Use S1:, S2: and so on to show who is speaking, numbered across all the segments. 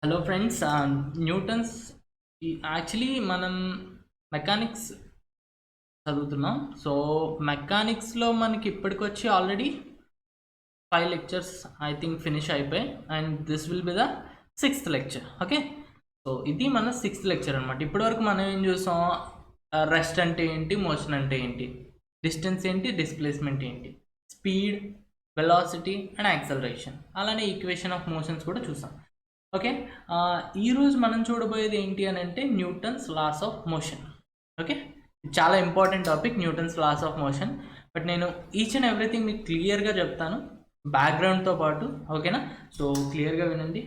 S1: Hello friends, Newton's actually మనం mechanics చదువుతున్నాం. So మెకానిక్స్లో మనకి ఇప్పటికొచ్చి already 5 lectures I think finish అయిపోయి, and this will be the 6th lecture. Okay, so ఇది మన 6th లెక్చర్ అనమాట. ఇప్పటివరకు మనం ఏం చూసాం? రెస్ట్ అంటే ఏంటి, మోషన్ అంటే ఏంటి, డిస్టెన్స్ ఏంటి, డిస్ప్లేస్మెంట్ ఏంటి, స్పీడ్, వెలాసిటీ అండ్ యాక్సలరేషన్, అలానే ఈక్వేషన్ ఆఫ్ మోషన్స్ కూడా చూసాం. ఓకే, ఈరోజు మనం చూడబోయేది ఏంటి అని అంటే Newton's laws of motion. Okay, చాలా important topic Newton's laws of motion. But నేను ఈచ్ అండ్ ఎవ్రీథింగ్ మీకు క్లియర్గా చెప్తాను బ్యాక్గ్రౌండ్తో పాటు. ఓకేనా? సో క్లియర్గా వినండి.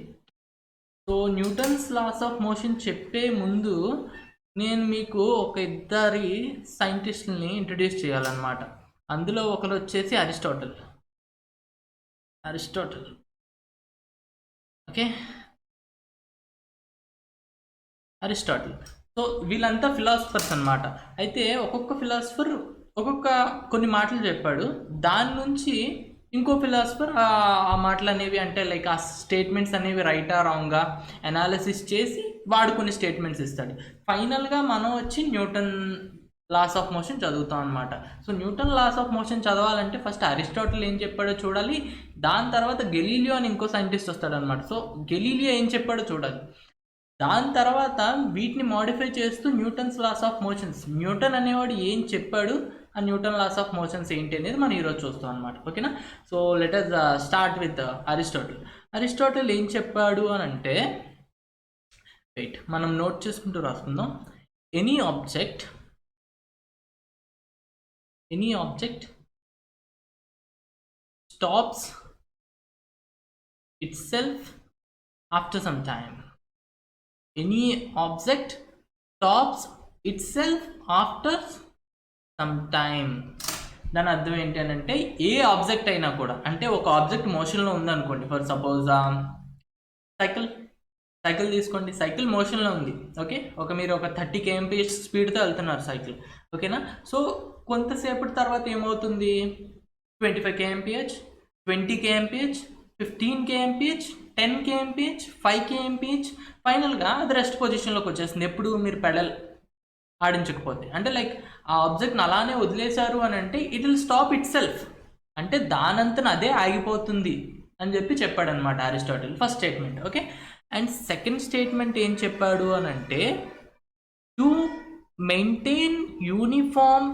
S1: So Newton's laws of motion చెప్పే ముందు నేను మీకు ఒక ఇద్దరి సైంటిస్టుల్ని ఇంట్రడ్యూస్ చేయాలన్నమాట. అందులో ఒకరు వచ్చేసి అరిస్టాటిల్. Okay, Aristotle. సో వీళ్ళంతా ఫిలాసఫర్స్ అనమాట. అయితే ఒక్కొక్క ఫిలాసఫర్ కొన్ని మాటలు చెప్పాడు. దాని నుంచి ఇంకో ఫిలాసఫర్ ఆ మాటలు అనేవి, అంటే లైక్ ఆ స్టేట్మెంట్స్ అనేవి రైటా రాంగా అనాలిసిస్ చేసి వాడు కొన్ని స్టేట్మెంట్స్ ఇస్తాడు. ఫైనల్గా మనం వచ్చి న్యూటన్ లాస్ ఆఫ్ మోషన్ చదువుతాం అనమాట. So Newton loss of motion చదవాలంటే ఫస్ట్ అరిస్టాటిల్ ఏం చెప్పాడో చూడాలి. దాని తర్వాత గెలీలియో అని ఇంకో సైంటిస్ట్ వస్తాడనమాట. సో గెలీలియో ఏం చెప్పాడో చూడాలి. దాని తర్వాత వీటిని మాడిఫై చేస్తూ Newton's laws of motions, Newton అనేవాడు ఏం చెప్పాడు, ఆ న్యూటన్ లాస్ ఆఫ్ మోషన్స్ ఏంటి అనేది మనం ఈరోజు చూస్తాం అనమాట. ఓకేనా? So let us start with Aristotle. Aristotle ఏం చెప్పాడు అని అంటే, వెయిట్, మనం నోట్ చేసుకుంటూ రాసుకుందాం. Any object stops itself after some time. Any object stops itself after some time. దాని అర్థం ఏంటి అని అంటే, ఏ ఆబ్జెక్ట్ అయినా కూడా, అంటే ఒక ఆబ్జెక్ట్ మోషన్లో ఉందనుకోండి. ఫర్ సపోజ్ సైకిల్ తీసుకోండి. సైకిల్ మోషన్లో ఉంది. ఓకే, మీరు ఒక 30 kmph స్పీడ్తో వెళ్తున్నారు సైకిల్. ఓకేనా? సో కొంతసేపటి తర్వాత ఏమవుతుంది? 25 kmph, 20 kmph, 15 kmph, 10 kmph, 5 kmph, ఫైనల్గా అది రెస్ట్ పొజిషన్లోకి వచ్చేస్తుంది. ఎప్పుడు మీరు పెడల్ ఆడించకపోతే, అంటే లైక్ ఆ ఆబ్జెక్ట్ని అలానే వదిలేశారు అని అంటే it will stop it self, అంటే దానంతన అదే ఆగిపోతుంది అని చెప్పి చెప్పాడనమాట Aristotle. First statement. Okay, and second statement ఏం చెప్పాడు అని అంటే, to maintain uniform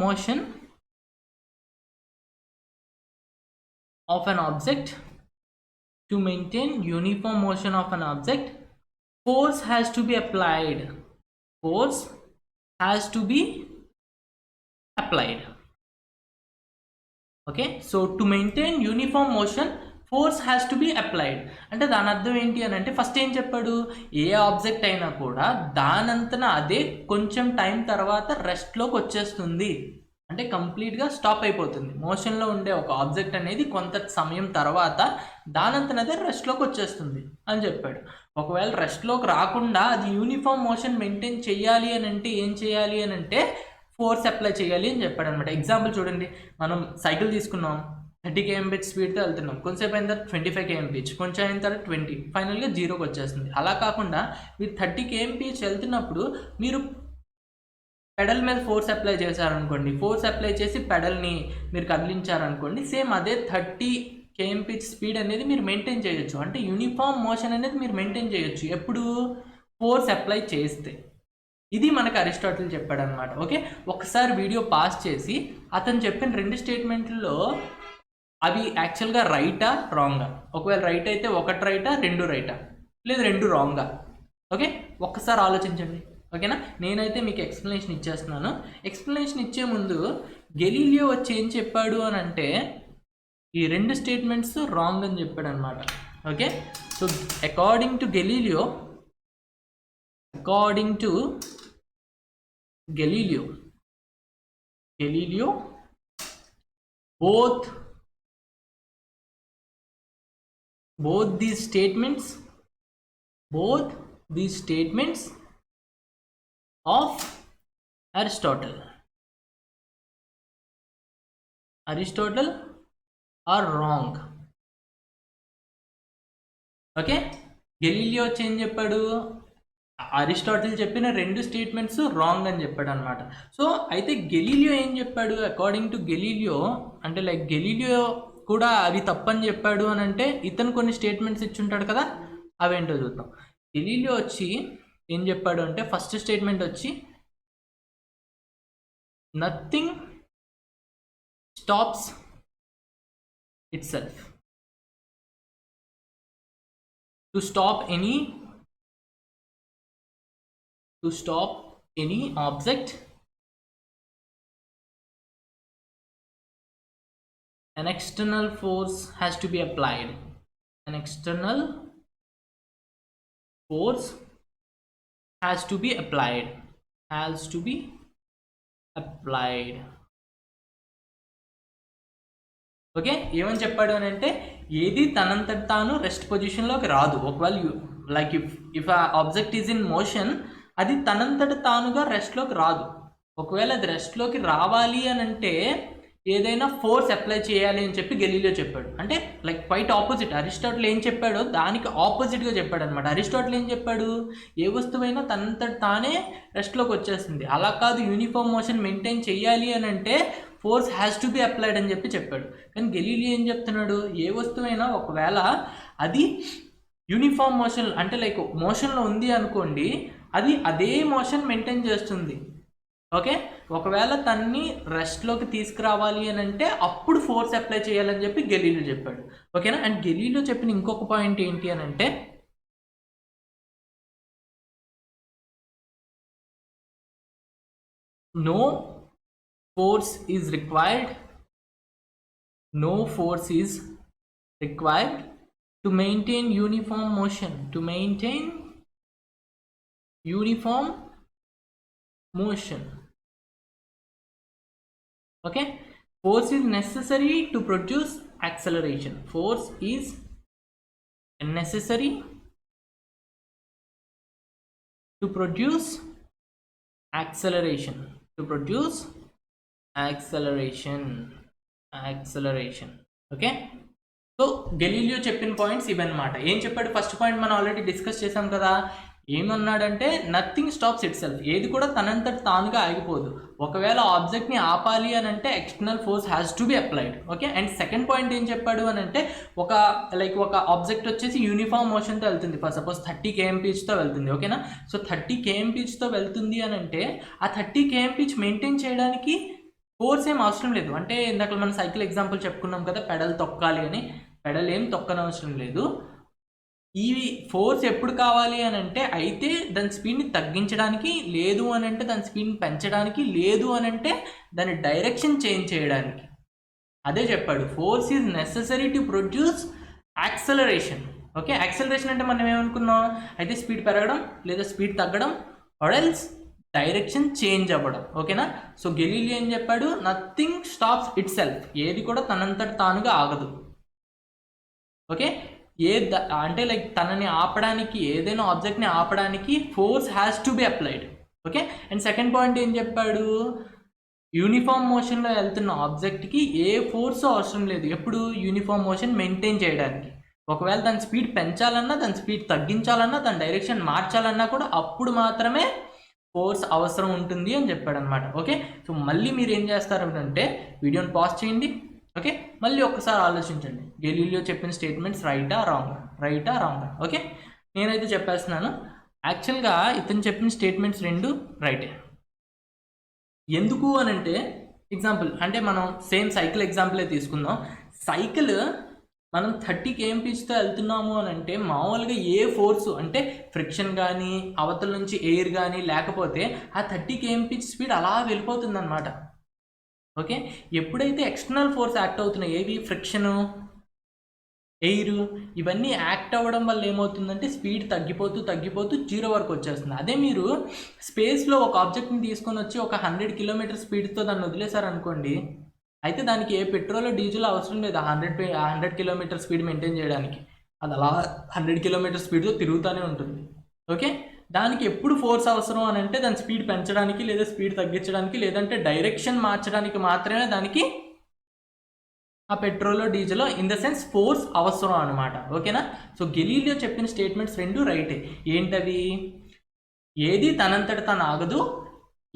S1: motion of an object, force has to be applied. Okay, so to maintain uniform motion force has to be applied. అంటే దాని అర్థం ఏంటి అని అంటే, ఫస్ట్ ఏం చెప్పాడు? ఏ ఆబ్జెక్ట్ అయినా కూడా దానంతన అదే కొంచెం టైం తర్వాత రెస్ట్లోకి వచ్చేస్తుంది, అంటే కంప్లీట్గా స్టాప్ అయిపోతుంది. మోషన్లో ఉండే ఒక ఆబ్జెక్ట్ అనేది కొంత సమయం తర్వాత దానంతనదే రెస్ట్లోకి వచ్చేస్తుంది అని చెప్పాడు. ఒకవేళ రెస్ట్లోకి రాకుండా అది యూనిఫామ్ మోషన్ మెయింటైన్ చేయాలి అని అంటే ఏం చేయాలి అని అంటే, ఫోర్స్ అప్లై చేయాలి అని చెప్పాడు అనమాట. ఎగ్జాంపుల్ చూడండి, మనం సైకిల్ తీసుకున్నాం, 30 kmph స్పీడ్తో వెళ్తున్నాం. కొంచెంసేపు అయిన తర్వాత 25 kmph, కొంచెం అయిన తర్వాత 20, ఫైనల్గా 0కి వచ్చేస్తుంది. అలా కాకుండా మీరు 30 kmph వెళ్తున్నప్పుడు మీరు పెడల్ మీద ఫోర్స్ అప్లై చేశారనుకోండి, ఫోర్స్ అప్లై చేసి పెడల్ని మీరు కదిలించారనుకోండి, సేమ్ అదే 30 kmph స్పీడ్ అనేది మీరు మెయింటైన్ చేయొచ్చు. అంటే యూనిఫామ్ మోషన్ అనేది మీరు మెయింటైన్ చేయొచ్చు ఎప్పుడు? ఫోర్స్ అప్లై చేస్తే. ఇది మనకు అరిస్టాటిల్ చెప్పాడనమాట. ఓకే, ఒకసారి వీడియో పాస్ చేసి అతను చెప్పిన 2 స్టేట్మెంట్లో అవి యాక్చువల్గా రైటా రాంగా, ఒకవేళ రైట్ అయితే 1 రైటా 2 రైటా, లేదు 2 రాంగా. ఓకే, ఒక్కసారి ఆలోచించండి. ఓకేనా? నేనైతే మీకు ఎక్స్ప్లెనేషన్ ఇచ్చేస్తున్నాను. ఎక్స్ప్లెనేషన్ ఇచ్చే ముందు గెలీలియో వచ్చి ఏం చెప్పాడు అని అంటే, ఈ 2 స్టేట్మెంట్స్ రాంగ్ అని చెప్పాడు అనమాట. Okay, so according to Galileo, both these statements of Aristotle Aristotle are wrong. Okay, Galileo వచ్చి ఏం చెప్పాడు, అరిస్టాటిల్ చెప్పిన 2 స్టేట్మెంట్స్ రాంగ్ అని చెప్పాడు అనమాట. సో అయితే గెలీలియో ఏం చెప్పాడు, అకార్డింగ్ టు గెలీలియో అంటే లైక్ గెలీలియో కూడా అవి తప్పని చెప్పాడు అని అంటే ఇతను కొన్ని స్టేట్మెంట్స్ ఇచ్చుంటాడు కదా, అవేంటో చూద్దాం. గెలీలియో వచ్చి ఏం చెప్పాడు అంటే ఫస్ట్ స్టేట్మెంట్ వచ్చి nothing stops it self. To stop any object, an external force has to be applied. An external force has to be applied. Okay, ఏమని చెప్పాడు అని అంటే ఏది తనంతట తాను రెస్ట్ పొజిషన్లోకి రాదు. ఒకవేళ లైక్ ఇఫ్ ఆ ఆబ్జెక్ట్ ఈజ్ ఇన్ మోషన్, అది తనంతట తానుగా రెస్ట్లోకి రాదు. ఒకవేళ అది రెస్ట్లోకి రావాలి అని అంటే ఏదైనా ఫోర్స్ అప్లై చేయాలి అని చెప్పి గెలీలియో చెప్పాడు. అంటే లైక్ క్వైట్ ఆపోజిట్. అరిస్టాటిల్ ఏం చెప్పాడో దానికి ఆపోజిట్గా చెప్పాడు అనమాట. అరిస్టాటిల్ ఏం చెప్పాడు, ఏ వస్తువైనా తనంతట తానే రెస్ట్లోకి వచ్చేస్తుంది, అలా కాదు యూనిఫామ్ మోషన్ మెయింటైన్ చేయాలి అని అంటే force has to be applied అని చెప్పాడు. కానీ గెలీలియో ఏం చెప్తున్నాడు, ఏ వస్తువైనా ఒకవేళ అది యూనిఫామ్ మోషన్ అంటే లైక్ మోషన్లో ఉంది అనుకోండి, అది అదే మోషన్ మెయింటైన్ చేస్తుంది. ఓకే, ఒకవేళ తన్ని రెస్ట్లోకి తీసుకురావాలి అని అంటే అప్పుడు ఫోర్స్ అప్లై చేయాలని చెప్పి గెలీలియో చెప్పాడు. ఓకేనా. అండ్ గెలీలియో చెప్పిన ఇంకొక పాయింట్ ఏంటి అని అంటే no force is required to maintain uniform motion. Okay, force is necessary to produce acceleration. Force is necessary to produce acceleration. Okay, so Galileo చెప్పిన పాయింట్స్ ఇవన్నమాట. ఏం చెప్పాడు, ఫస్ట్ పాయింట్ మనం ఆల్రెడీ డిస్కస్ చేసాం కదా. ఏమన్నాడంటే నథింగ్ స్టాప్స్ ఇట్ సెల్ఫ్. ఏది కూడా తనంతట తానుగా ఆగిపోదు. ఒకవేళ ఆబ్జెక్ట్ని ఆపాలి అని అంటే external force has to be applied. Okay, and second point ఏం చెప్పాడు అని అంటే ఒక ఆబ్జెక్ట్ వచ్చేసి యూనిఫామ్ మోషన్తో వెళ్తుంది. ఫర్ సపోజ్ 30 kmph వెళ్తుంది. ఓకేనా, సో 30 kmph వెళ్తుంది అని అంటే ఆ 30 kmph మెయింటైన్ చేయడానికి ఫోర్స్ ఏం అవసరం లేదు. అంటే ఇందాక మనం సైకిల్ ఎగ్జాంపుల్ చెప్పుకున్నాం కదా, పెడల్ తొక్కాలి అని. పెడల్ ఏం తొక్కనవసరం లేదు. ఈ ఫోర్స్ ఎప్పుడు కావాలి అని అంటే అయితే దాని స్పీడ్ని తగ్గించడానికి, లేదు అని అంటే దాని స్పీడ్ని పెంచడానికి, లేదు అని అంటే దాని డైరెక్షన్ చేంజ్ చేయడానికి. అదే చెప్పాడు, force is necessary to produce acceleration. Okay, acceleration అంటే మనం ఏమనుకున్నాం, అయితే స్పీడ్ పెరగడం లేదా స్పీడ్ తగ్గడం, ఆర్ ఎల్స్ డైరెక్షన్ చేంజ్ అవ్వడం. ఓకేనా, సో గెలీలియో ఏం చెప్పాడు, నథింగ్ స్టాప్స్ ఇట్ సెల్ఫ్. ఏది కూడా తనంతట తానుగా ఆగదు. ఓకే, అంటే లైక్ తనని ఆపడానికి, ఏదైనా ఆబ్జెక్ట్ని ఆపడానికి force has to be applied. Okay, and second point ఏం చెప్పాడు, యూనిఫామ్ మోషన్లో వెళ్తున్న ఆబ్జెక్ట్కి ఏ ఫోర్స్ అవసరం లేదు. ఎప్పుడు యూనిఫామ్ మోషన్ మెయింటైన్ చేయడానికి. ఒకవేళ దాని స్పీడ్ పెంచాలన్నా, దాని స్పీడ్ తగ్గించాలన్నా, దాని డైరెక్షన్ మార్చాలన్నా కూడా అప్పుడు మాత్రమే ఫోర్స్ అవసరం ఉంటుంది అని చెప్పాడు అనమాట. ఓకే, సో మళ్ళీ మీరు ఏం చేస్తారు అంటే వీడియోని పాజ్ చేయండి. ఓకే, మళ్ళీ ఒక్కసారి ఆలోచించండి, గెలీలియో చెప్పిన స్టేట్మెంట్స్ రైటా రాంగా. ఓకే, నేనైతే చెప్పేస్తున్నాను, యాక్చువల్గా ఇతను చెప్పిన స్టేట్మెంట్స్ 2 రైటే. ఎందుకు అని అంటే ఎగ్జాంపుల్ అంటే మనం సేమ్ సైకిల్ ఎగ్జాంపులే తీసుకుందాం. సైకిల్ మనం 30 kmph వెళ్తున్నాము అని అంటే మామూలుగా ఏ ఫోర్సు అంటే ఫ్రిక్షన్ కానీ, అవతల నుంచి ఎయిర్ కానీ లేకపోతే ఆ 30 kmph స్పీడ్ అలా వెళ్ళిపోతుంది అనమాట. ఓకే, ఎప్పుడైతే ఎక్స్టర్నల్ ఫోర్స్ యాక్ట్ అవుతున్నాయి, ఏవి ఫ్రిక్షను, ఎయిర్, ఇవన్నీ యాక్ట్ అవ్వడం వల్ల ఏమవుతుందంటే స్పీడ్ తగ్గిపోతూ 0 వరకు వచ్చేస్తుంది. అదే మీరు స్పేస్లో ఒక ఆబ్జెక్ట్ని తీసుకొని వచ్చి ఒక 100 km స్పీడ్తో దాన్ని వదిలేశారనుకోండి, అయితే దానికి ఏ పెట్రోల్ డీజిల్ అవసరం లేదు. 100 km స్పీడ్ మెయింటైన్ చేయడానికి అది అలా 100 km స్పీడ్తో తిరుగుతూనే ఉంటుంది. ఓకే, దానికి ఎప్పుడు ఫోర్స్ అవసరం అని అంటే దాని స్పీడ్ పెంచడానికి లేదా స్పీడ్ తగ్గించడానికి లేదంటే డైరెక్షన్ మార్చడానికి మాత్రమే దానికి ఆ petrol diesel in the sense force అవసరం అనమాట. ఓకేనా? సో గెలీలియో చెప్పిన స్టేట్మెంట్స్ రెండు రైటే. ఏంటవి? ఏది తనంతట తను ఆగదు,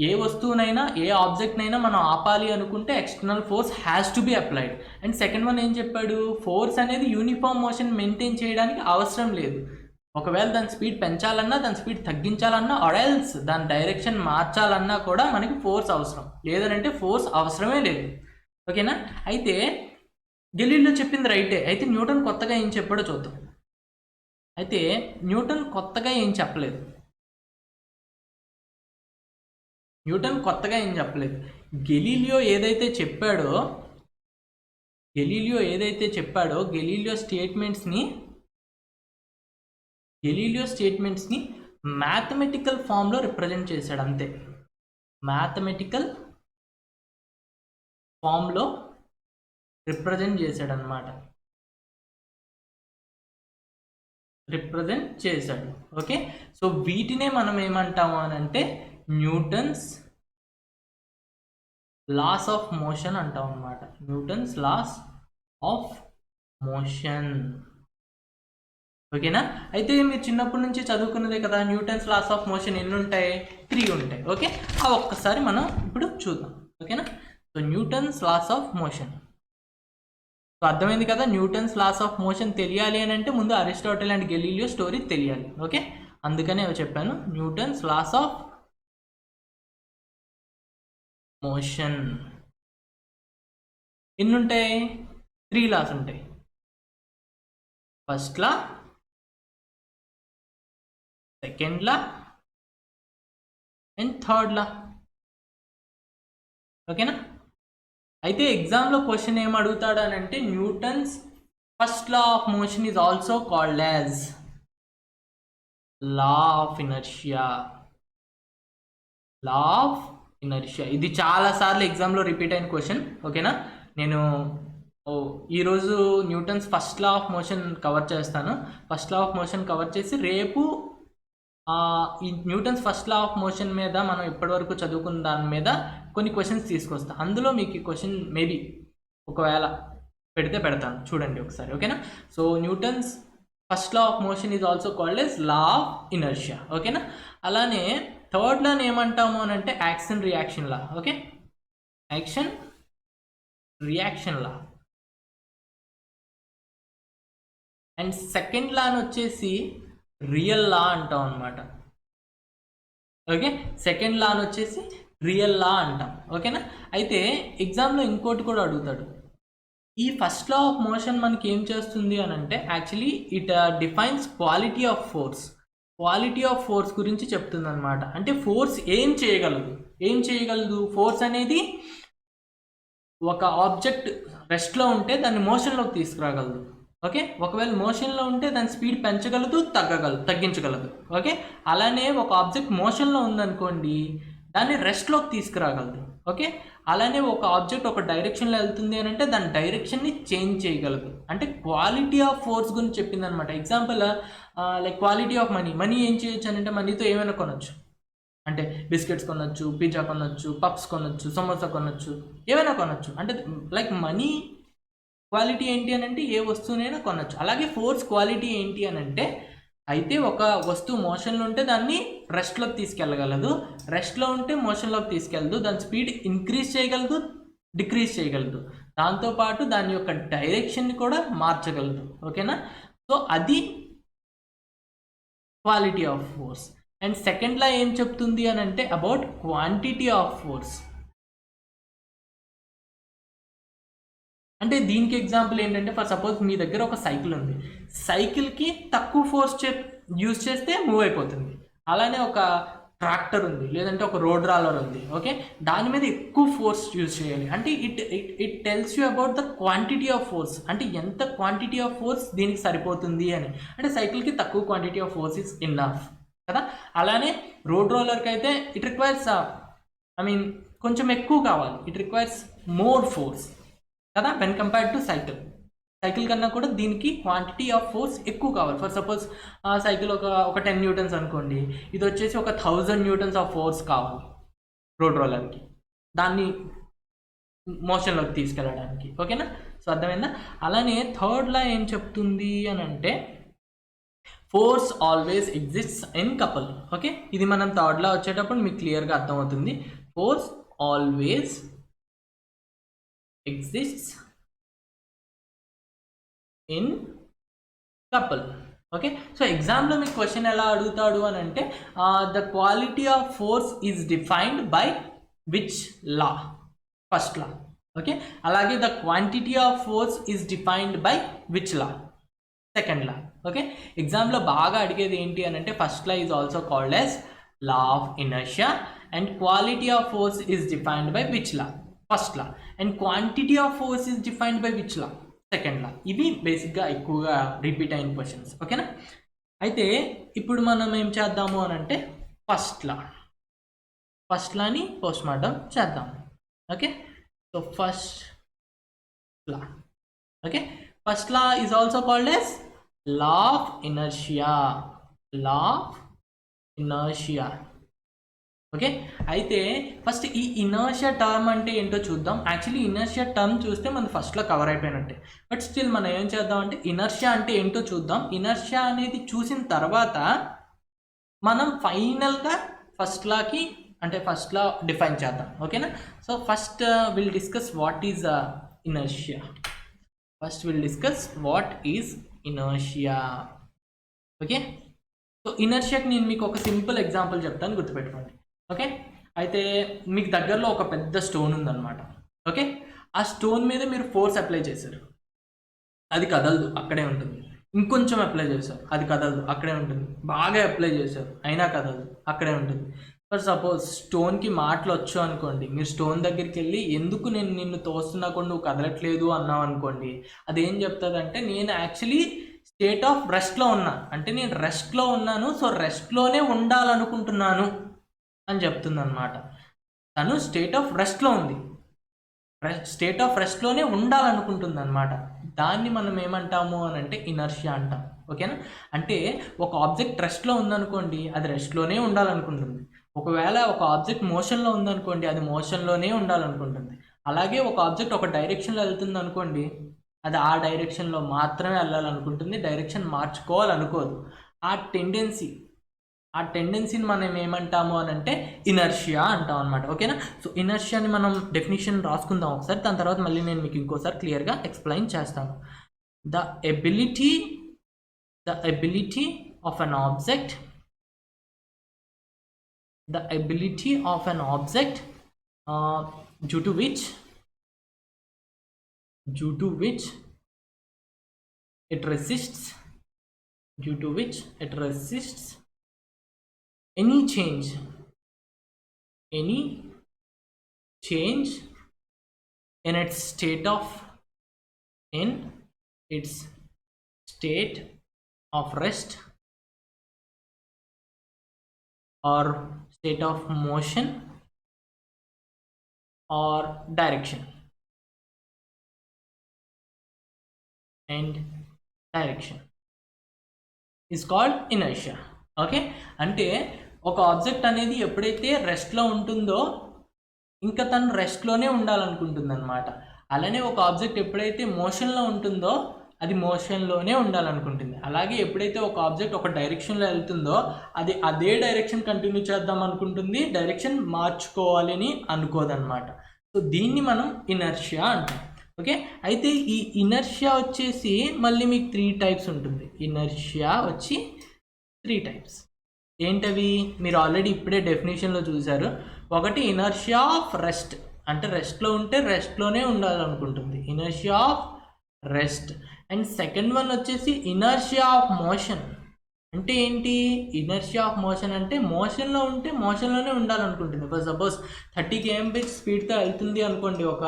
S1: ఏ వస్తువునైనా ఏ ఆబ్జెక్ట్నైనా మనం ఆపాలి అనుకుంటే external force has to be applied. And second one ఏం చెప్పాడు? ఫోర్స్ అనేది యూనిఫామ్ మోషన్ మెయింటైన్ చేయడానికి అవసరం లేదు. ఒకవేళ దాని స్పీడ్ పెంచాలన్నా దాని స్పీడ్ తగ్గించాలన్నా ఆర్ఎల్స్ దాని డైరెక్షన్ మార్చాలన్నా కూడా మనకి ఫోర్స్ అవసరం, లేదనంటే ఫోర్స్ అవసరమే లేదు. ఓకేనా? అయితే గెలీలియో చెప్పింది రైటే. అయితే న్యూటన్ కొత్తగా ఏం చెప్పాడో చూద్దాం. అయితే న్యూటన్ కొత్తగా ఏం చెప్పలేదు. గెలీలియో ఏదైతే చెప్పాడో గెలీలియో స్టేట్మెంట్స్ని మ్యాథమెటికల్ ఫామ్లో రిప్రజెంట్ చేశాడు అంతే. మ్యాథమెటికల్ ఫామ్లో రిప్రజెంట్ చేశాడు. ఓకే, సో వీటినే మనం ఏమంటాము అని అంటే న్యూటన్స్ లాస్ ఆఫ్ మోషన్ అంటాం అన్నమాట. Newton's laws of motion. ఓకేనా? అయితే మీరు చిన్నప్పటి నుంచి చదువుకున్నదే కదా, న్యూటన్స్ లాస్ ఆఫ్ మోషన్ ఎన్ని ఉంటాయి? 3 ఉంటాయి. ఓకే, ఆ ఒక్కసారి మనం ఇప్పుడు చూద్దాం. ఓకేనా? So Newton's laws of motion. So అర్థమైంది కదా, న్యూటన్స్ లాస్ ఆఫ్ మోషన్ తెలియాలి అని అంటే ముందు అరిస్టాటిల్ అండ్ గెలీలియో స్టోరీ తెలియాలి. ఓకే, అందుకనే చెప్పాను న్యూటన్స్ లాస్ ఆఫ్ మోషన్. ఎన్ని ఉంటాయి? 3 లాస్ ఉంటాయి. First law, second law and third law. ఓకేనా? అయితే ఎగ్జామ్లో క్వశ్చన్ ఏం అడుగుతాడు అని అంటే Newton's first law of motion is also called as law of inertia. ఇది చాలాసార్లు ఎగ్జామ్లో రిపీట్ అయిన క్వశ్చన్. ఓకేనా? నేను ఈరోజు Newton's first law of motion cover చేస్తాను. First law of motion cover చేసి రేపు ఈ Newton's first law of motion మీద మనం ఇప్పటివరకు చదువుకున్న దాని మీద కొన్ని క్వశ్చన్స్ తీసుకొస్తా. అందులో మీకు ఈ క్వశ్చన్ మేబీ ఒకవేళ పెడతాను, చూడండి ఒకసారి. ఓకేనా? So Newton's first law of motion is also called as law of inertia. ఓకేనా? అలానే థర్డ్ లాని ఏమంటాము అని అంటే action reaction law. Okay, action reaction law. And second లాని వచ్చేసి రియల్ లా అంటాం అనమాట. ఓకే, సెకండ్ లాని వచ్చేసి రియల్ లా అంటాం. ఓకేనా? అయితే ఎగ్జామ్లో ఇంకోటి కూడా అడుగుతాడు. ఈ ఫస్ట్ లా ఆఫ్ మోషన్ మనకి ఏం చేస్తుంది అని అంటే actually it defines quality of force గురించి చెప్తుంది అనమాట. అంటే ఫోర్స్ ఏం చేయగలదు? ఫోర్స్ అనేది ఒక ఆబ్జెక్ట్ రెస్ట్లో ఉంటే దాన్ని మోషన్లోకి తీసుకురాగలదు. ఓకే, ఒకవేళ మోషన్లో ఉంటే దాని స్పీడ్ పెంచగలదు, తగ్గించగలదు. ఓకే, అలానే ఒక ఆబ్జెక్ట్ మోషన్లో ఉందనుకోండి దాన్ని రెస్ట్లోకి తీసుకురాగలదు. ఓకే, అలానే ఒక ఆబ్జెక్ట్ ఒక డైరెక్షన్లో వెళ్తుంది అని అంటే దాని డైరెక్షన్ని చేంజ్ చేయగలదు. అంటే క్వాలిటీ ఆఫ్ ఫోర్స్ గురించి చెప్పింది అనమాట. Example like quality of money ఏం చేయొచ్చు అని అంటే మనీతో ఏమైనా కొనొచ్చు. అంటే బిస్కెట్స్ కొనొచ్చు, పిజ్జా కొనొచ్చు, పప్స్ కొనొచ్చు, సమోసా కొనొచ్చు, ఏమైనా కొనొచ్చు. అంటే లైక్ మనీ క్వాలిటీ ఏంటి అని అంటే ఏ వస్తువునైనా కొనొచ్చు. అలాగే ఫోర్స్ క్వాలిటీ ఏంటి అని అంటే అయితే ఒక వస్తువు మోషన్లో ఉంటే దాన్ని రెస్ట్లోకి తీసుకెళ్ళగలదు, రెస్ట్లో ఉంటే మోషన్లోకి తీసుకెళ్ళదు, దాని స్పీడ్ ఇంక్రీజ్ చేయగలదు, డిక్రీజ్ చేయగలదు, దాంతోపాటు దాని యొక్క డైరెక్షన్ని కూడా మార్చగలదు. ఓకేనా? సో అది quality of force. And second లా ఏం చెప్తుంది అని అంటే అబౌట్ క్వాంటిటీ ఆఫ్ ఫోర్స్. అంటే దీనికి ఎగ్జాంపుల్ ఏంటంటే ఫర్ సపోజ్ మీ దగ్గర ఒక సైకిల్ ఉంది, సైకిల్కి తక్కువ ఫోర్స్ యూజ్ చేస్తే మూవ్ అయిపోతుంది. అలానే ఒక ట్రాక్టర్ ఉంది, లేదంటే ఒక రోడ్ రాలర్ ఉంది. ఓకే, దాని మీద ఎక్కువ ఫోర్స్ యూజ్ చేయాలి. అంటే it tells you about the quantity of force. అంటే ఎంత క్వాంటిటీ ఆఫ్ ఫోర్స్ దీనికి సరిపోతుంది అని. అంటే సైకిల్కి తక్కువ quantity of force is enough కదా. అలానే రోడ్ రోలర్కి అయితే ఇట్ రిక్వైర్స్ కొంచెం ఎక్కువ కావాలి, ఇట్ రిక్వైర్స్ మోర్ ఫోర్స్ కదా వెన్ కంపేర్డ్ టు సైకిల్ కన్నా కూడా దీనికి క్వాంటిటీ ఆఫ్ ఫోర్స్ ఎక్కువ కావాలి. ఫర్ సపోజ్ సైకిల్ ఒక 10 న్యూటన్స్ అనుకోండి, ఇది వచ్చేసి ఒక 1000 న్యూటన్స్ ఆఫ్ ఫోర్స్ కావాలి రోడ్ రోలర్కి. దాన్ని మోషన్లోకి తీసుకెళ్ళడానికి. ఓకేనా? సో అర్థమైందా? అలానే థర్డ్ లా ఏం చెప్తుంది అని అంటే force always exists in couple. Okay, ఇది మనం థర్డ్ లా వచ్చేటప్పుడు మీకు క్లియర్గా అర్థమవుతుంది. Force always exists in couple. Okay, so ఎగ్జామ్లో మీకు క్వశ్చన్ ఎలా అడుగుతాడు అని అంటే the quality of force is defined by which law? First law. Okay, అలాగే the quantity of force is defined by which law? Second law. Okay, ఎగ్జామ్లో బాగా అడిగేది ఏంటి అని అంటే first law is also called as law of inertia and quality of force is defined by which law? First law. And quantity of force is defined by which law? Second లా. ఇవి బేసిక్గా ఎక్కువగా repeat అయిన questions. ఓకేనా? అయితే ఇప్పుడు మనం ఏం చేద్దాము అని అంటే ఫస్ట్ లాని పోస్ట్ మార్టం చేద్దాం. Okay, so first law. Okay, first law is also called as law of inertia. Law of inertia. Okay, అయితే ఫస్ట్ ఈ ఇనర్షియా టర్మ్ అంటే ఏంటో చూద్దాం. యాక్చువల్లీ ఇనర్షియా టర్మ్ చూస్తే మనం ఫస్ట్లో కవర్ అయిపోయినట్టే, బట్ స్టిల్ మనం ఏం చేద్దాం అంటే ఇనర్షియా అంటే ఏంటో చూద్దాం. ఇనర్షియా అనేది చూసిన తర్వాత మనం ఫైనల్గా ఫస్ట్ లాకి అంటే ఫస్ట్ లా డిఫైన్ చేద్దాం. ఓకేనా? So first will discuss what is inertia. First will discuss what is inertia. Okay, so ఇనర్షియాకి నేను మీకు ఒక సింపుల్ ఎగ్జాంపుల్ చెప్తాను, గుర్తుపెట్టుకోండి. ఓకే, అయితే మీకు దగ్గరలో ఒక పెద్ద స్టోన్ ఉందన్నమాట. ఓకే, ఆ స్టోన్ మీద మీరు ఫోర్స్ అప్లై చేశారు, అది కదలదు, అక్కడే ఉంటుంది. ఇంకొంచెం అప్లై చేశారు, అది కదలదు, అక్కడే ఉంటుంది. బాగా అప్లై చేశారు, అయినా కదలదు, అక్కడే ఉంటుంది. ఫర్ సపోజ్ స్టోన్కి మాటలు వచ్చు అనుకోండి, మీరు స్టోన్ దగ్గరికి వెళ్ళి ఎందుకు నేను నిన్ను తోస్తున్నా కూడా నువ్వు కదలట్లేదు అన్నావు అనుకోండి, అదేం చెప్తుంది అంటే నేను యాక్చువల్లీ స్టేట్ ఆఫ్ రెస్ట్లో ఉన్నా, అంటే నేను రెస్ట్లో ఉన్నాను, సో రెస్ట్లోనే ఉండాలనుకుంటున్నాను అని చెప్తుంది అనమాట. తను స్టేట్ ఆఫ్ రెస్ట్లో ఉంది, స్టేట్ ఆఫ్ రెస్ట్లోనే ఉండాలనుకుంటుంది అనమాట. దాన్ని మనం ఏమంటాము అని అంటే ఇనర్షియా అంటాం. ఓకేనా? అంటే ఒక ఆబ్జెక్ట్ రెస్ట్లో ఉందనుకోండి, అది రెస్ట్లోనే ఉండాలనుకుంటుంది. ఒకవేళ ఒక ఆబ్జెక్ట్ మోషన్లో ఉందనుకోండి, అది మోషన్లోనే ఉండాలనుకుంటుంది. అలాగే ఒక ఆబ్జెక్ట్ ఒక డైరెక్షన్లో వెళ్తుంది అనుకోండి, అది ఆ డైరెక్షన్లో మాత్రమే వెళ్ళాలనుకుంటుంది, డైరెక్షన్ మార్చుకోవాలనుకోదు. ఆ టెండెన్సీని మనం ఏమంటాము అని అంటే ఇనర్షియా అంటాం అనమాట. ఓకేనా? సో ఇనర్షియాని మనం డెఫినేషన్ రాసుకుందాం ఒకసారి, దాని తర్వాత మళ్ళీ నేను మీకు ఇంకోసారి క్లియర్గా ఎక్స్ప్లెయిన్ చేస్తాను. The ability of an object due to which it resists any change in its state of rest or state of motion or direction is called inertia. Okay, అంటే ఒక ఆబ్జెక్ట్ అనేది ఎప్పుడైతే రెస్ట్లో ఉంటుందో ఇంకా తను రెస్ట్లోనే ఉండాలనుకుంటుంది అనమాట. అలానే ఒక ఆబ్జెక్ట్ ఎప్పుడైతే మోషన్లో ఉంటుందో అది మోషన్లోనే ఉండాలనుకుంటుంది. అలాగే ఎప్పుడైతే ఒక ఆబ్జెక్ట్ ఒక డైరెక్షన్లో వెళ్తుందో అది అదే డైరెక్షన్ కంటిన్యూ చేద్దాం అనుకుంటుంది, డైరెక్షన్ మార్చుకోవాలి అని అనుకోదన్నమాట. సో దీన్ని మనం ఇనర్షియా అంటాం. ఓకే, అయితే ఈ ఇనర్షియా వచ్చేసి మళ్ళీ మీకు 3 టైప్స్ ఉంటుంది. ఇనర్షియా వచ్చి 3 టైప్స్. ఏంటవి? మీరు ఆల్రెడీ ఇప్పుడే డెఫినేషన్లో చూశారు. ఒకటి ఇనర్షియా ఆఫ్ రెస్ట్, అంటే రెస్ట్లో ఉంటే రెస్ట్లోనే ఉండాలనుకుంటుంది, inertia of rest. And second one వచ్చేసి ఇనర్షియా ఆఫ్ మోషన్. అంటే ఏంటి? ఇనర్షియా ఆఫ్ మోషన్ అంటే మోషన్లో ఉంటే మోషన్లోనే ఉండాలనుకుంటుంది. ఫర్ సపోజ్ 30 km/h స్పీడ్తో వెళ్తుంది అనుకోండి ఒక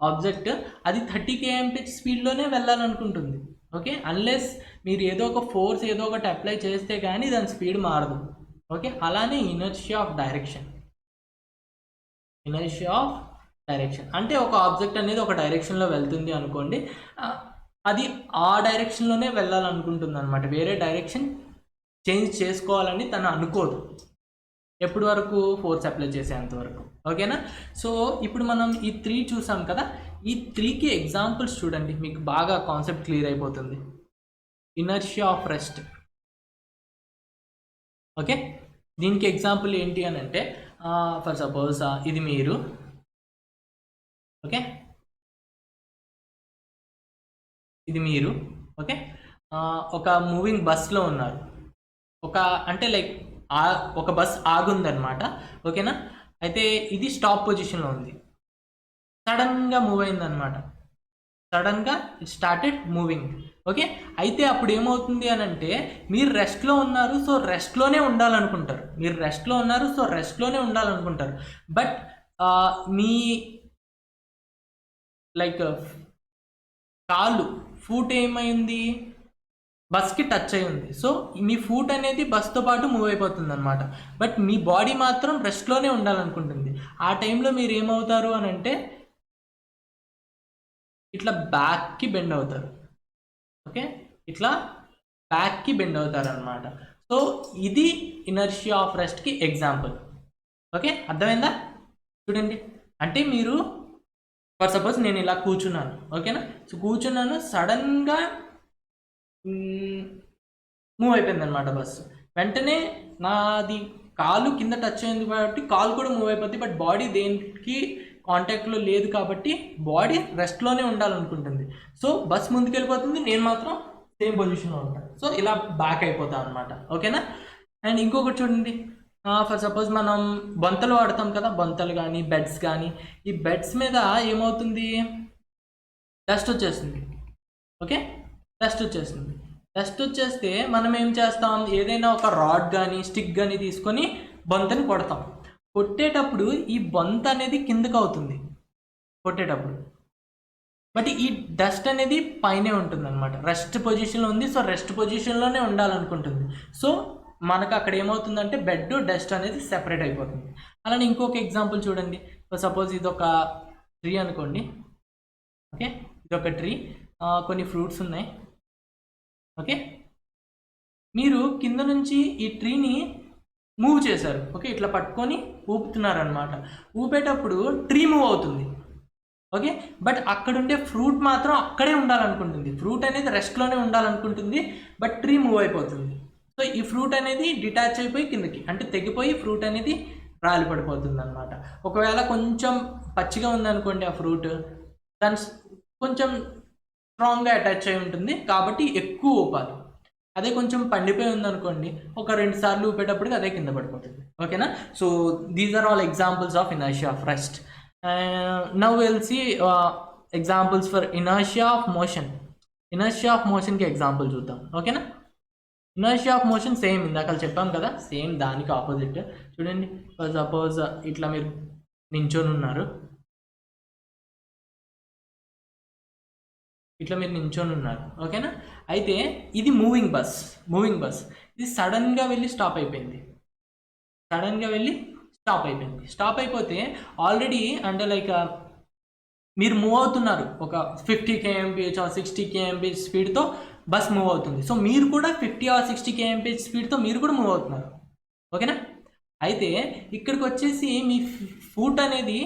S1: ఆబ్జెక్ట్, అది 30 km/h స్పీడ్లోనే వెళ్ళాలనుకుంటుంది. ఓకే, అన్లెస్ మీరు ఏదో ఒక ఫోర్స్ ఏదో ఒకటి అప్లై చేస్తే కానీ దాని స్పీడ్ మారదు. ఓకే, అలానే ఇనర్షియా ఆఫ్ డైరెక్షన్ అంటే ఒక ఆబ్జెక్ట్ అనేది ఒక డైరెక్షన్లో వెళ్తుంది అనుకోండి, అది ఆ డైరెక్షన్లోనే వెళ్ళాలనుకుంటుంది అనమాట, వేరే డైరెక్షన్ చేంజ్ చేసుకోవాలని తను అనుకోదు. ఎప్పటి వరకు? ఫోర్స్ అప్లై చేసేంత వరకు. ఓకేనా? సో ఇప్పుడు మనం ఈ 3 చూసాం కదా, ఈ 3కి ఎగ్జాంపుల్స్ చూడండి, మీకు బాగా కాన్సెప్ట్ క్లియర్ అయిపోతుంది. Inertia of rest. ఓకే, దీనికి ఎగ్జాంపుల్ ఏంటి అని అంటే, ఫర్ సపోజ్ ఇది మీరు, ఓకే, ఇది మీరు, ఓకే, ఒక మూవింగ్ బస్లో ఉన్నారు. అంటే లైక్ ఒక బస్ ఆగుందనమాట. ఓకేనా? అయితే ఇది స్టాప్ పొజిషన్లో ఉంది. సడన్గా మూవ్ అయిందనమాట. సడన్గా ఇట్ స్టార్టెడ్ మూవింగ్. ఓకే, అయితే అప్పుడు ఏమవుతుంది అని అంటే, మీరు రెస్ట్లో ఉన్నారు, సో రెస్ట్లోనే ఉండాలనుకుంటారు. మీరు రెస్ట్లో ఉన్నారు, సో రెస్ట్లోనే ఉండాలనుకుంటారు. బట్ మీ లైక్ కాళ్ళు, ఫూట్ ఏమైంది? బస్కి టచ్ అయి ఉంది. సో మీ ఫూట్ అనేది బస్తో పాటు మూవ్ అయిపోతుంది అనమాట. బట్ మీ బాడీ మాత్రం రెస్ట్లోనే ఉండాలనుకుంటుంది. ఆ టైంలో మీరు ఏమవుతారు అని అంటే, ఇట్లా బ్యాక్కి బెండ్ అవుతారు. ఓకే, ఇట్లా బ్యాక్కి బెండ్ అవుతారు అనమాట. సో ఇది ఇనర్షియా ఆఫ్ రెస్ట్కి ఎగ్జాంపుల్. ఓకే, అర్థమైందా? చూడండి, అంటే మీరు ఫర్ సపోజ్ నేను ఇలా కూర్చున్నాను. ఓకేనా? సో కూర్చున్నాను, సడన్గా మూవ్ అయిపోయింది అనమాట బస్సు. వెంటనే నాది కాలు కింద టచ్ అయింది కాబట్టి కాలు కూడా మూవ్ అయిపోద్ది. బట్ బాడీ దేనికి కాంటాక్ట్లో లేదు కాబట్టి బాడీ రెస్ట్లోనే ఉండాలనుకుంటుంది. సో బస్ ముందుకెళ్ళిపోతుంది, నేను మాత్రం సేమ్ పొజిషన్లో ఉంటాను. సో ఇలా బ్యాక్ అయిపోతాను అనమాట. ఓకేనా? అండ్ ఇంకొకటి చూడండి, ఫర్ సపోజ్ మనం బొంతలు వాడతాం కదా, బొంతలు కానీ బెడ్స్ కానీ, ఈ బెడ్స్ మీద ఏమవుతుంది? డస్ట్ వచ్చేస్తుంది. ఓకే, డస్ట్ వచ్చేస్తుంది. డస్ట్ వచ్చేస్తే మనం ఏం చేస్తాం? ఏదైనా ఒక రాడ్ కానీ స్టిక్ కానీ తీసుకొని బొంతని కొడతాం. కొట్టేటప్పుడు ఈ బొంత అనేది కిందకు అవుతుంది కొట్టేటప్పుడు. బట్ ఈ డస్ట్ అనేది పైనే ఉంటుంది అనమాట. రెస్ట్ పొజిషన్లో ఉంది, సో రెస్ట్ పొజిషన్లోనే ఉండాలనుకుంటుంది. సో మనకు అక్కడ ఏమవుతుందంటే బెడ్ డస్ట్ అనేది సెపరేట్ అయిపోతుంది. అలానే ఇంకొక ఎగ్జాంపుల్ చూడండి, సపోజ్ ఇది ఒక ట్రీ అనుకోండి. ఓకే, ఇది ఒక ట్రీ, కొన్ని ఫ్రూట్స్ ఉన్నాయి. ఓకే, మీరు కింద నుంచి ఈ ట్రీని మూవ్ చేశారు. ఓకే, ఇట్లా పట్టుకొని ఊపుతున్నారనమాట. ఊపేటప్పుడు ట్రీ మూవ్ అవుతుంది. ఓకే, బట్ అక్కడుండే ఫ్రూట్ మాత్రం అక్కడే ఉండాలనుకుంటుంది. ఫ్రూట్ అనేది రెస్ట్లోనే ఉండాలనుకుంటుంది, బట్ ట్రీ మూవ్ అయిపోతుంది. సో ఈ ఫ్రూట్ అనేది డిటాచ్ అయిపోయి కిందకి, అంటే తెగిపోయి ఫ్రూట్ అనేది రాలి పడిపోతుంది అనమాట. ఒకవేళ కొంచెం పచ్చిగా ఉందనుకోండి ఆ ఫ్రూట్, దాని కొంచెం స్ట్రాంగ్గా అటాచ్ అయి ఉంటుంది కాబట్టి ఎక్కువ ఊపాలి. అదే కొంచెం పండిపోయి ఉందనుకోండి, ఒక 2 సార్లు ఊపేటప్పటికి అదే కింద పడిపోతుంది. ఓకేనా? So these are all examples of inertia of rest. Now will see examples for inertia of motion. Inertia of మోషన్కి ఎగ్జాంపుల్ చూద్దాం. ఓకేనా? ఇనర్షియా ఆఫ్ మోషన్ సేమ్ ఇందాక చెప్పాం కదా, సేమ్ దానికి ఆపోజిట్. చూడండి, సపోజ్ ఇట్లా మీరు నించొని ఉన్నారు. ఓకేనా? అయితే ఇది మూవింగ్ బస్. ఇది సడన్గా వెళ్ళి స్టాప్ అయిపోయింది. స్టాప్ అయిపోతే ఆల్రెడీ అంటే లైక్ మీరు మూవ్ అవుతున్నారు, ఒక 50 kmph or 60 kmph స్పీడ్తో బస్ మూవ్ అవుతుంది. సో మీరు కూడా 50 or 60 kmph స్పీడ్తో మీరు కూడా మూవ్ అవుతున్నారు. ఓకేనా? అయితే ఇక్కడికి వచ్చేసి మీ ఫూట్ అనేది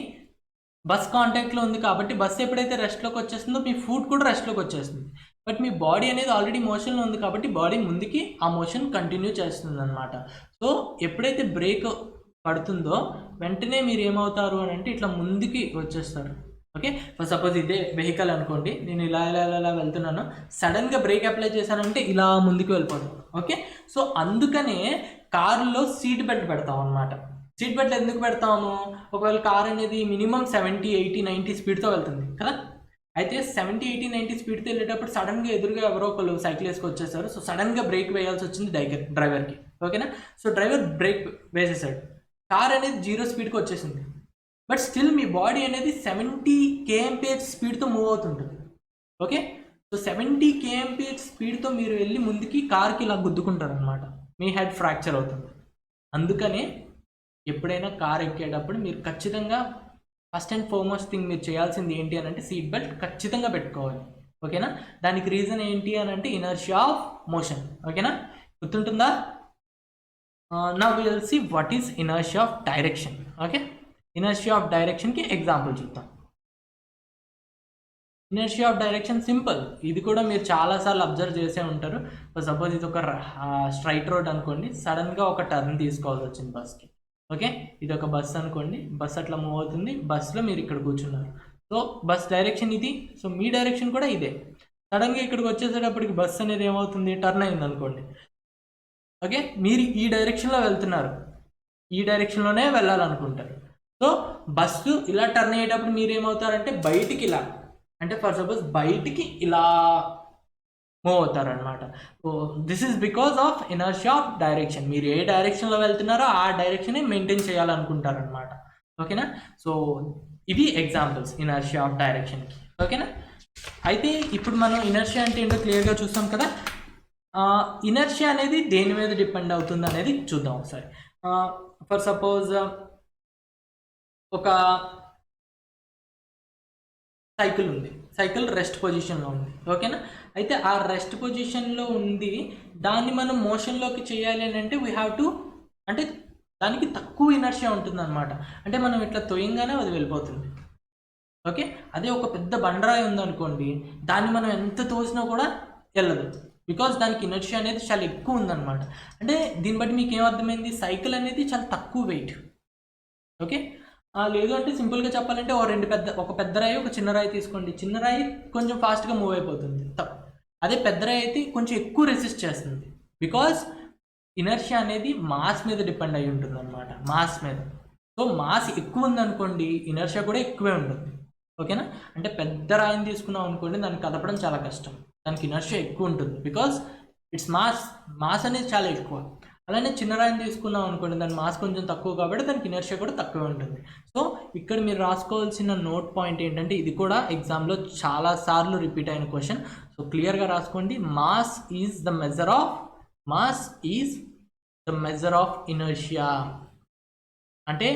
S1: బస్ కాంటాక్ట్లో ఉంది కాబట్టి బస్ ఎప్పుడైతే రెస్ట్లోకి వచ్చేస్తుందో మీ ఫూట్ కూడా రెస్ట్లోకి వచ్చేస్తుంది. బట్ మీ బాడీ అనేది ఆల్రెడీ మోషన్లో ఉంది కాబట్టి బాడీ ముందుకి ఆ మోషన్ కంటిన్యూ చేస్తుంది అనమాట. సో ఎప్పుడైతే బ్రేక్ పడుతుందో వెంటనే మీరు ఏమవుతారు అని అంటే ఇట్లా ముందుకి వచ్చేస్తారు. ఓకే, ఫర్ సపోజ్ ఇదే వెహికల్ అనుకోండి, నేను ఇలా వెళ్తున్నాను, సడన్గా బ్రేక్ అప్లై చేశానంటే ఇలా ముందుకు వెళ్ళిపోతాను. ఓకే, సో అందుకనే కారులో సీట్ బెల్ట్ పెడతాం అనమాట. సీట్ బెల్ట్ ఎందుకు పెడతాము? ఒకవేళ కార్ అనేది మినిమం 70, 80, 90 స్పీడ్తో వెళ్తుంది కదా. అయితే 70, 80, 90 స్పీడ్తో వెళ్ళేటప్పుడు సడన్గా ఎదురుగా ఎవరో ఒకళ్ళు సైకిల్ వేసుకు వచ్చేసారు. సో సడన్గా బ్రేక్ వేయాల్సి వచ్చింది డ్రైవర్కి. ఓకేనా? సో డ్రైవర్ బ్రేక్ వేసేసాడు, కార్ అనేది 0 స్పీడ్కి వచ్చేసింది. బట్ స్టిల్ మీ బాడీ అనేది 70 kmph స్పీడ్తో మూవ్ అవుతుంటుంది. ఓకే, సో 70 kmph స్పీడ్తో మీరు వెళ్ళి ముందుకి కార్కి ఇలా గుద్దుకుంటారు అనమాట, మీ హెడ్ ఫ్రాక్చర్ అవుతుంది. అందుకనే ఎప్పుడైనా కార్ ఎక్కేటప్పుడు మీరు ఖచ్చితంగా ఫస్ట్ అండ్ ఫార్మోస్ట్ థింగ్ మీరు చేయాల్సింది ఏంటి అని అంటే సీట్ బెల్ట్ ఖచ్చితంగా పెట్టుకోవాలి. ఓకేనా? దానికి రీజన్ ఏంటి అని అంటే ఇనర్షియా ఆఫ్ మోషన్. ఓకేనా? గుర్తుంటుందా? Now we will see what is inertia of direction. Okay, inertia of డైరెక్షన్కి ఎగ్జాంపుల్ చూద్దాం. ఇనర్షియా ఆఫ్ డైరెక్షన్ సింపుల్, ఇది కూడా మీరు చాలాసార్లు అబ్జర్వ్ చేసే ఉంటారు. సపోజ్ ఇది ఒక స్ట్రైట్ రోడ్ అనుకోండి, సడన్గా ఒక టర్న్ తీసుకోవాల్సి వచ్చింది బస్కి. ఓకే, ఇది ఒక బస్ అనుకోండి, బస్ అట్లా మూవ్ అవుతుంది, బస్సులో మీరు ఇక్కడ కూర్చున్నారు. సో బస్ డైరెక్షన్ ఇది, సో మీ డైరెక్షన్ కూడా ఇదే. సడన్గా ఇక్కడికి వచ్చేసేటప్పటికి బస్ అనేది ఏమవుతుంది, టర్న్ అయింది అనుకోండి. ఓకే, మీరు ఈ డైరెక్షన్లో వెళ్తున్నారు, ఈ డైరెక్షన్లోనే వెళ్ళాలనుకుంటారు. సో బస్సు ఇలా టర్న్ అయ్యేటప్పుడు మీరు ఏమవుతారంటే బయటికి ఇలా, అంటే ఫర్ సపోజ్ బయటికి ఇలా మూవ్ అవుతారనమాట. So this is because of inertia of direction. మీరు ఏ డైరెక్షన్లో వెళ్తున్నారో ఆ డైరెక్షనే మెయింటైన్ చేయాలనుకుంటారనమాట. ఓకేనా, సో ఇవి ఎగ్జాంపుల్స్ ఇనర్షియా ఆఫ్ డైరెక్షన్కి. ఓకేనా, అయితే ఇప్పుడు మనం ఇనర్షియా అంటే ఏంటో క్లియర్గా చూస్తాం కదా. ఇనర్షియా అనేది దేని మీద డిపెండ్ అవుతుంది అనేది చూద్దాం ఒకసారి. ఫర్ సపోజ్ ఒక సైకిల్ ఉంది, సైకిల్ రెస్ట్ పొజిషన్లో ఉంది. ఓకేనా, అయితే ఆ రెస్ట్ పొజిషన్లో ఉంది, దాన్ని మనం మోషన్లోకి చేయాలి అని అంటే వీ హ్యావ్ టు, అంటే దానికి తక్కువ ఇనర్షియా ఉంటుంది అనమాట. అంటే మనం ఇట్లా తొయ్యంగానే అది వెళ్ళిపోతుంది. ఓకే, అదే ఒక పెద్ద బండరాయి ఉందనుకోండి, దాన్ని మనం ఎంత తోసినా కూడా వెళ్ళదు, బికాజ్ దానికి ఇనర్షియా అనేది చాలా ఎక్కువ ఉందన్నమాట. అంటే దీన్ని బట్టి మీకు ఏమర్థమైంది, సైకిల్ అనేది చాలా తక్కువ వెయిట్. ఓకే, లేదు అంటే సింపుల్గా చెప్పాలంటే ఒక పెద్ద రాయి ఒక చిన్న రాయి తీసుకోండి, చిన్న రాయి కొంచెం ఫాస్ట్గా మూవ్ అయిపోతుంది, అదే పెద్ద రాయి అయితే కొంచెం ఎక్కువ రెసిస్ట్ చేస్తుంది, బికాజ్ ఇనర్షియా అనేది మాస్ మీద డిపెండ్ అయి ఉంటుంది అనమాట, మాస్ మీద. సో మాస్ ఎక్కువ ఉందనుకోండి, ఇనర్షియా కూడా ఎక్కువే ఉంటుంది. ఓకేనా, అంటే పెద్ద రాయిని తీసుకున్నాం అనుకోండి, దాన్ని కదపడం చాలా కష్టం, దానికి ఇనర్షియా ఎక్కువ ఉంటుంది, బికాజ్ ఇట్స్ మాస్ అనేది చాలా ఎక్కువ. అలానే చిన్న రాయిని తీసుకున్నాం అనుకోండి, దాని మాస్ కొంచెం తక్కువ కాబట్టి దానికి ఇనర్షియా కూడా తక్కువ ఉంటుంది. సో ఇక్కడ మీరు రాసుకోవాల్సిన నోట్ పాయింట్ ఏంటంటే, ఇది కూడా ఎగ్జామ్లో చాలాసార్లు రిపీట్ అయిన క్వశ్చన్. సో క్లియర్గా రాసుకోండి, mass is the measure of inertia. అంటే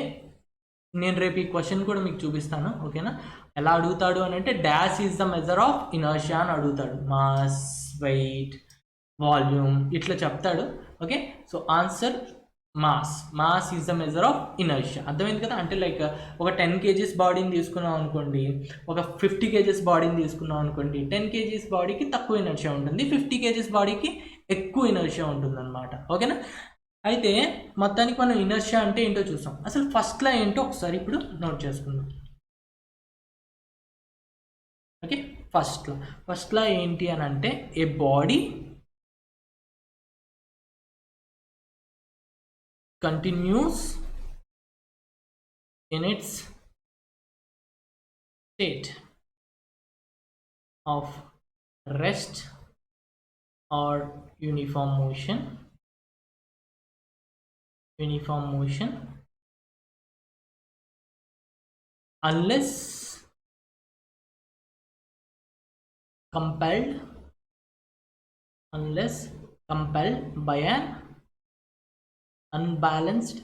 S1: నేను రేపు ఈ క్వశ్చన్ కూడా మీకు చూపిస్తాను. ఓకేనా, ఎలా అడుగుతాడు అని అంటే dash is the measure of inertia అని అడుగుతాడు, మాస్, వెయిట్, వాల్యూమ్ ఇట్లా చెప్తాడు. Okay, so answer mass is the measure of inertia. అర్థమైంది కదా. అంటే లైక్ ఒక 10 kgs బాడీని తీసుకున్నాం అనుకోండి, ఒక 50 kgs బాడీని తీసుకున్నాం అనుకోండి, 10 kgs బాడీకి తక్కువ ఇనర్షియా ఉంటుంది, 50 kgs బాడీకి ఎక్కువ ఇనర్షియా ఉంటుంది అనమాట. ఓకేనా, అయితే మొత్తానికి మనం ఇనర్షియా అంటే ఏంటో చూసాం. అసలు ఫస్ట్లో ఏంటో ఒకసారి ఇప్పుడు నోట్ చేసుకుందాం. ఓకే, ఫస్ట్లో ఏంటి అని అంటే ఏ body continues in its state of rest or uniform motion unless compelled by an unbalanced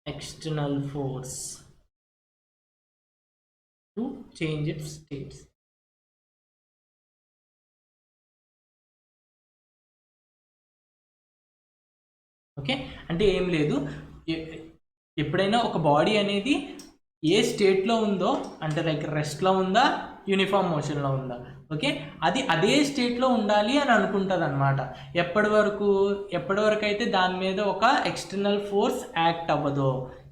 S1: external force to change its states. Okay, అంటే ఏం లేదు, ఎప్పుడైనా ఒక బాడీ అనేది ఏ స్టేట్లో ఉందో, అంటే లైక్ రెస్ట్లో ఉందా, యూనిఫామ్ మోషన్లో ఉందా, ఓకే, అది అదే స్టేట్లో ఉండాలి అని అనుకుంటుంది అనమాట. ఎప్పటి వరకు అయితే దాని మీద ఒక ఎక్స్టర్నల్ ఫోర్స్ యాక్ట్ అవ్వదో.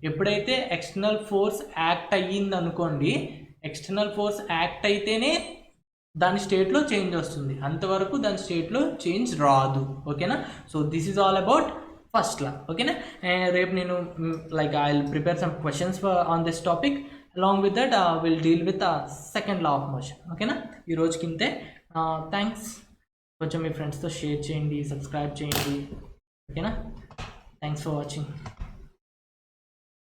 S1: ఎప్పుడైతే ఎక్స్టర్నల్ ఫోర్స్ యాక్ట్ అయ్యింది అనుకోండి, ఎక్స్టర్నల్ ఫోర్స్ యాక్ట్ అయితేనే దాని స్టేట్లో చేంజ్ వస్తుంది, అంతవరకు దాని స్టేట్లో చేంజ్ రాదు. ఓకేనా, so this is all about first law. ఓకేనా, రేపు నేను like I will prepare some questions on this topic. Along with that will deal with second law of motion. ఓకేనా, ఈ రోజుకి ఇంతే. థ్యాంక్స్. కొంచెం మీ ఫ్రెండ్స్తో షేర్ చేయండి, సబ్స్క్రైబ్ చేయండి. ఓకేనా, థ్యాంక్స్ ఫర్ వాచింగ్.